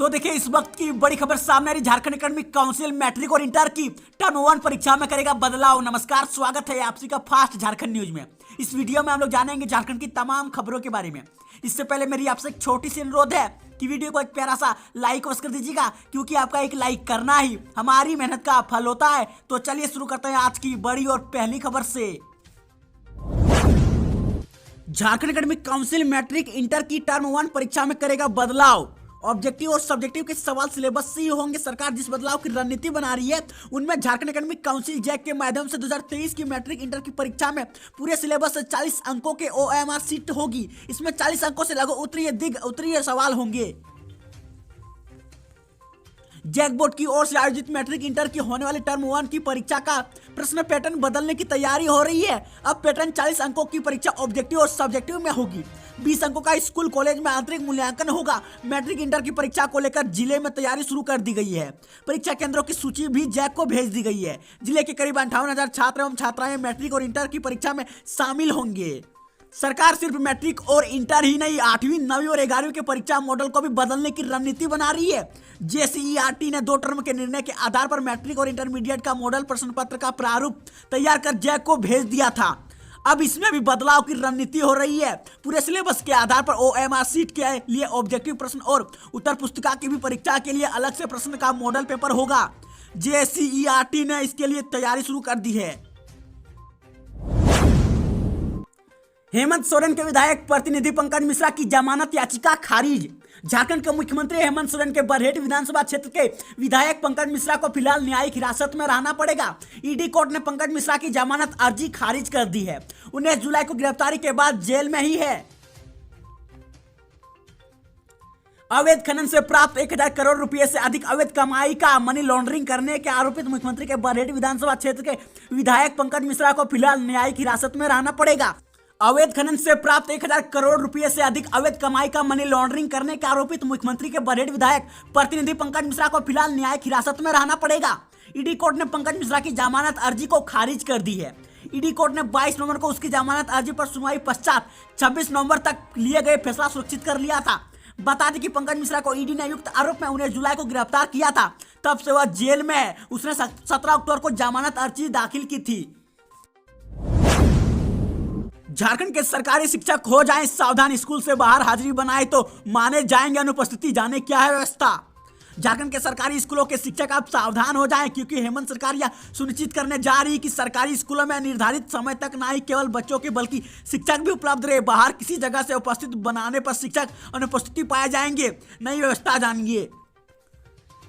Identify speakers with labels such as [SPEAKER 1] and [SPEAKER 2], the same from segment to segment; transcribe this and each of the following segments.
[SPEAKER 1] तो देखिए इस वक्त की बड़ी खबर सामने आ रही। झारखंड एकेडमिक काउंसिल मैट्रिक और इंटर की टर्म 1 परीक्षा में करेगा बदलाव। नमस्कार, स्वागत है आपसी का फास्ट झारखंड न्यूज में। इस वीडियो में हम लोग जानेंगे झारखंड की तमाम खबरों के बारे में। इससे पहले मेरी आपसे एक छोटी सी अनुरोध है कि वीडियो को एक प्यारा सा लाइक अवश्य कर दीजिएगा, क्योंकि आपका एक लाइक करना ही हमारी मेहनत का फल होता है। तो चलिए शुरू करते हैं आज की बड़ी और पहली खबर से। Jharkhand academic council matric inter की टर्म 1 परीक्षा में करेगा बदलाव। ऑब्जेक्टिव और सब्जेक्टिव के सवाल सिलेबस से ही होंगे। सरकार जिस बदलाव की रणनीति बना रही है उनमें झारखंड एकेडमिक काउंसिल जैक के माध्यम से 2023 की मैट्रिक इंटर की परीक्षा में पूरे सिलेबस से 40 अंकों के OMR सीट होगी। इसमें 40 अंकों से लघु उत्तरीय सवाल होंगे। जैक बोर्ड की ओर से आयोजित मैट्रिक इंटर की होने वाली टर्म 1 की परीक्षा का प्रश्न पैटर्न बदलने की तैयारी हो रही है। अब पैटर्न 40 अंकों की परीक्षा ऑब्जेक्टिव और सब्जेक्टिव में होगी। 20 अंकों का स्कूल कॉलेज में आंतरिक मूल्यांकन होगा। मैट्रिक इंटर की परीक्षा को लेकर जिले में तैयारी शुरू कर दी गई है। परीक्षा केंद्रों की सूची भी जैक को भेज दी गई है। जिले के करीब 58,000 छात्र एवं छात्राएं मैट्रिक और इंटर की परीक्षा में शामिल होंगे। सरकार सिर्फ मैट्रिक और इंटर ही नहीं, 8वीं, 9वीं और 11वीं के परीक्षा मॉडल को भी बदलने की रणनीति बना रही है। JCERT ने 2 टर्म के निर्णय के आधार पर मैट्रिक और इंटरमीडिएट का मॉडल प्रश्न पत्र का प्रारूप तैयार कर जैक को भेज दिया था। अब इसमें भी बदलाव की रणनीति हो रही है। पूरे सिलेबस के आधार पर OMR सीट के लिए ऑब्जेक्टिव प्रश्न और उत्तर पुस्तिका की भी परीक्षा के लिए अलग से प्रश्न का मॉडल पेपर होगा। JCERT ने इसके लिए तैयारी शुरू कर दी है। हेमंत सोरेन के विधायक प्रतिनिधि पंकज मिश्रा की जमानत याचिका खारिज। झारखंड के मुख्यमंत्री हेमंत सोरेन के बरहेट विधानसभा क्षेत्र के विधायक पंकज मिश्रा को फिलहाल न्यायिक हिरासत में रहना पड़ेगा। ईडी कोर्ट ने पंकज मिश्रा की जमानत अर्जी खारिज कर दी है। 19 जुलाई को गिरफ्तारी के बाद जेल में ही है। अवैध खनन से प्राप्त 1000 करोड़ रुपए से अधिक अवैध कमाई का मनी लॉन्ड्रिंग करने के आरोपित मुख्यमंत्री के बरहेट विधानसभा क्षेत्र के विधायक पंकज मिश्रा को फिलहाल न्यायिक हिरासत में रहना पड़ेगा। अवैध खनन से प्राप्त 1000 करोड़ रुपए से अधिक अवैध कमाई का मनी लॉन्ड्रिंग करने के आरोपित मुख्यमंत्री के बरहेट विधायक प्रतिनिधि पंकज मिश्रा को फिलहाल न्यायिक हिरासत में रहना पड़ेगा। ईडी कोर्ट ने पंकज मिश्रा की जमानत अर्जी को खारिज कर दी है। ईडी कोर्ट ने 22 नवंबर को उसकी जमानत अर्जी पर सुनवाई पश्चात 26 नवंबर तक लिए गए फैसला सुरक्षित कर लिया था। बता दें कि पंकज मिश्रा को ईडी ने युक्त आरोप में 19 जुलाई को गिरफ्तार किया था। तब से वह जेल में है। उसने 17 अक्टूबर को जमानत अर्जी दाखिल की थी। झारखंड के सरकारी शिक्षक हो जाएं सावधान, स्कूल से बाहर हाजिरी बनाए तो माने जाएंगे अनुपस्थिति। जाने क्या है व्यवस्था। झारखंड के सरकारी स्कूलों के शिक्षक अब सावधान हो जाएं, क्योंकि हेमंत सरकार यह सुनिश्चित करने जा रही है कि सरकारी स्कूलों में निर्धारित समय तक न ही केवल बच्चों के बल्कि शिक्षक भी उपलब्ध रहे। बाहर किसी जगह से उपस्थित बनाने पर शिक्षक अनुपस्थिति पाए जाएंगे। नई व्यवस्था जानिए।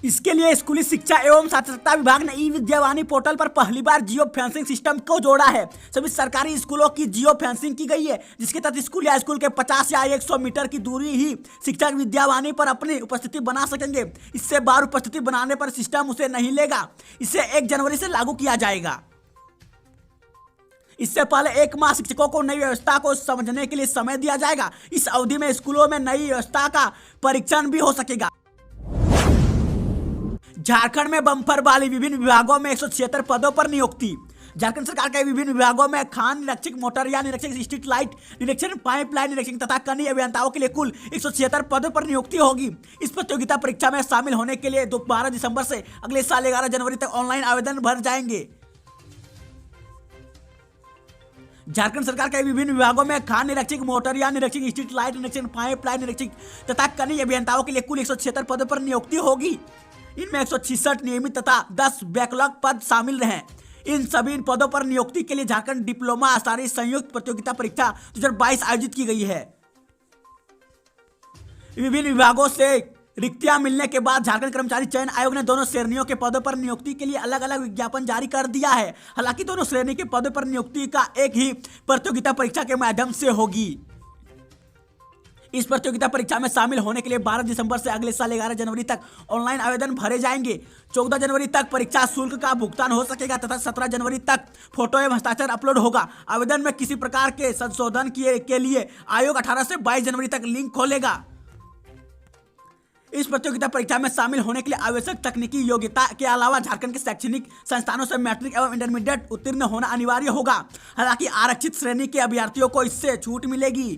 [SPEAKER 1] इसके लिए स्कूली शिक्षा एवं साक्षरता विभाग ने ई-विद्यावाणी पोर्टल पर पहली बार जियो फेंसिंग सिस्टम को जोड़ा है। सभी सरकारी स्कूलों की जियो फेंसिंग की गई है, जिसके तहत स्कूल या स्कूल के 50 या 100 मीटर की दूरी ही शिक्षक विद्यावाणी पर अपनी उपस्थिति बना सकेंगे। इससे बाहर उपस्थिति बनाने पर सिस्टम उसे नहीं लेगा। इसे 1 जनवरी से लागू किया जाएगा। इससे पहले 1 माह शिक्षकों को नई व्यवस्था को समझने के लिए समय दिया जाएगा। इस अवधि में स्कूलों में नई व्यवस्था का परीक्षण भी हो सकेगा। झारखंड में बम्पर वाली विभिन्न विभागों में 176 पदों पर नियुक्ति। झारखंड सरकार के विभिन्न विभागों में खान निरीक्षक, मोटरयान निरीक्षक, स्ट्रीट लाइट निरीक्षक, पाइपलाइन निरीक्षक तथा कनीय अभियंताओं के लिए कुल 176 पदों पर नियुक्ति होगी। इस प्रतियोगिता परीक्षा में शामिल होने के लिए 12 दिसंबर से अगले साल 11 जनवरी तक ऑनलाइन आवेदन भर जाएंगे। झारखंड सरकार के विभिन्न विभागों में खान निरीक्षक, मोटरयान निरीक्षक, स्ट्रीट लाइट निरीक्षक, पाइपलाइन निरीक्षक तथा कनीय अभियंताओं के लिए कुल 176 पदों पर नियुक्ति होगी। इनमें 166 नियमित तथा 10 बैकलॉग पद शामिल रहे। इन सभी पदों पर नियुक्ति के लिए झारखंड डिप्लोमा स्तरीय संयुक्त प्रतियोगिता परीक्षा 2022 आयोजित की गई है। विभिन्न विभागों से रिक्तियां मिलने के बाद झारखंड कर्मचारी चयन आयोग ने दोनों श्रेणियों के पदों पर नियुक्ति के लिए अलग अलग विज्ञापन जारी कर दिया है। हालांकि दोनों श्रेणी के पदों पर नियुक्ति का एक ही प्रतियोगिता परीक्षा के माध्यम से होगी। इस प्रतियोगिता परीक्षा में शामिल होने के लिए 12 दिसंबर से अगले साल 11 जनवरी तक ऑनलाइन आवेदन भरे जाएंगे। 14 जनवरी तक परीक्षा शुल्क का भुगतान हो सकेगा तथा 17 जनवरी तक फोटो एवं हस्ताक्षर अपलोड होगा। आवेदन में किसी प्रकार के संशोधन के लिए आयोग 18 से 22 जनवरी तक लिंक खोलेगा। इस प्रतियोगिता परीक्षा में शामिल होने के लिए आवश्यक तकनीकी योग्यता के अलावा झारखंड के शैक्षणिक संस्थानों से मैट्रिक एवं इंटरमीडिएट उत्तीर्ण होना अनिवार्य होगा। हालांकि आरक्षित श्रेणी के अभ्यर्थियों को इससे छूट मिलेगी।